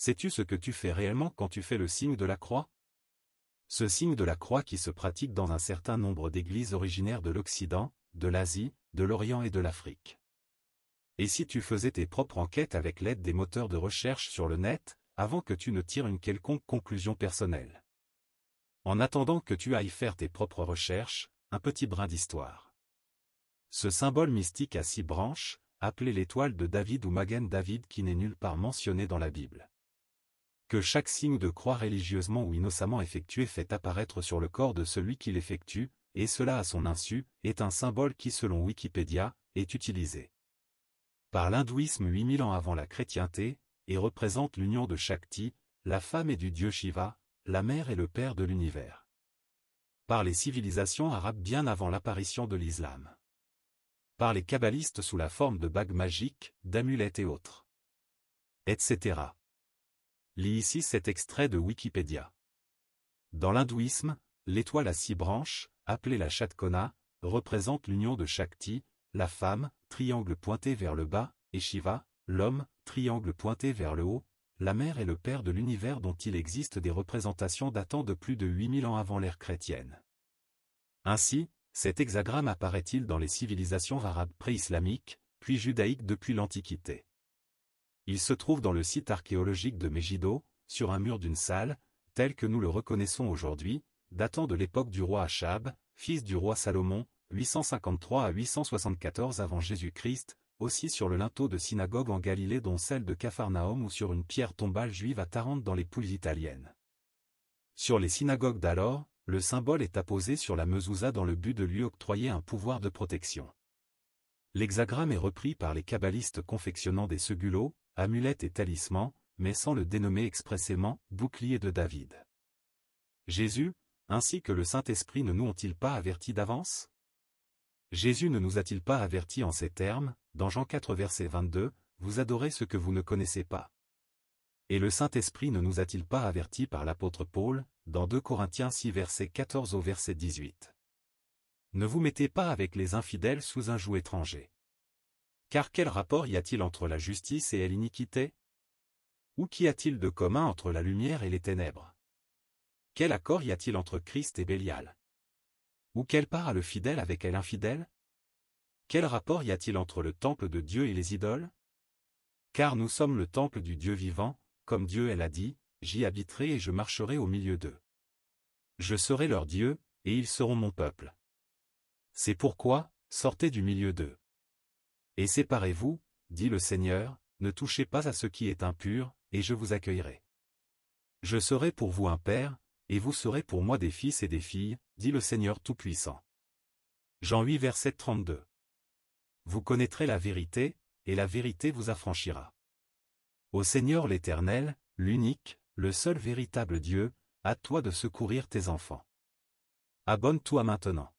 Sais-tu ce que tu fais réellement quand tu fais le signe de la croix? Ce signe de la croix qui se pratique dans un certain nombre d'églises originaires de l'Occident, de l'Asie, de l'Orient et de l'Afrique. Et si tu faisais tes propres enquêtes avec l'aide des moteurs de recherche sur le net, avant que tu ne tires une quelconque conclusion personnelle? En attendant que tu ailles faire tes propres recherches, un petit brin d'histoire. Ce symbole mystique à 6 branches, appelé l'étoile de David ou Magen David qui n'est nulle part mentionné dans la Bible. Que chaque signe de croix religieusement ou innocemment effectué fait apparaître sur le corps de celui qui l'effectue, et cela à son insu, est un symbole qui selon Wikipédia, est utilisé par l'hindouisme 8000 ans avant la chrétienté, et représente l'union de Shakti, la femme et du dieu Shiva, la mère et le père de l'univers. Par les civilisations arabes bien avant l'apparition de l'islam. Par les kabbalistes sous la forme de bagues magiques, d'amulettes et autres. Etc. Lis ici cet extrait de Wikipédia. Dans l'hindouisme, l'étoile à 6 branches, appelée la Shatkona, représente l'union de Shakti, la femme, triangle pointé vers le bas, et Shiva, l'homme, triangle pointé vers le haut, la mère et le père de l'univers dont il existe des représentations datant de plus de 8000 ans avant l'ère chrétienne. Ainsi, cet hexagramme apparaît-il dans les civilisations arabes pré-islamiques, puis judaïques depuis l'Antiquité. Il se trouve dans le site archéologique de Megiddo, sur un mur d'une salle, tel que nous le reconnaissons aujourd'hui, datant de l'époque du roi Achab, fils du roi Salomon, 853 à 874 avant Jésus-Christ, aussi sur le linteau de synagogue en Galilée dont celle de Capharnaüm ou sur une pierre tombale juive à Tarente dans les Pouilles italiennes. Sur les synagogues d'alors, le symbole est apposé sur la mezouza dans le but de lui octroyer un pouvoir de protection. L'hexagramme est repris par les kabbalistes confectionnant des segulots, amulettes et talismans, mais sans le dénommer expressément « bouclier de David ». Jésus, ainsi que le Saint-Esprit ne nous ont-ils pas avertis d'avance? Jésus ne nous a-t-il pas avertis en ces termes, dans Jean 4 verset 22, « Vous adorez ce que vous ne connaissez pas ». Et le Saint-Esprit ne nous a-t-il pas avertis par l'apôtre Paul, dans 2 Corinthiens 6 verset 14 au verset 18. Ne vous mettez pas avec les infidèles sous un joug étranger. Car quel rapport y a-t-il entre la justice et l'iniquité? Ou qu'y a-t-il de commun entre la lumière et les ténèbres? Quel accord y a-t-il entre Christ et Bélial? Ou quelle part a le fidèle avec l'infidèle? Quel rapport y a-t-il entre le temple de Dieu et les idoles? Car nous sommes le temple du Dieu vivant, comme Dieu l'a dit, j'y habiterai et je marcherai au milieu d'eux. Je serai leur Dieu, et ils seront mon peuple. C'est pourquoi, sortez du milieu d'eux. Et séparez-vous, dit le Seigneur, ne touchez pas à ce qui est impur, et je vous accueillerai. Je serai pour vous un père, et vous serez pour moi des fils et des filles, dit le Seigneur Tout-Puissant. Jean 8 verset 32. Vous connaîtrez la vérité, et la vérité vous affranchira. Ô Seigneur l'Éternel, l'unique, le seul véritable Dieu, à toi de secourir tes enfants. Abonne-toi maintenant.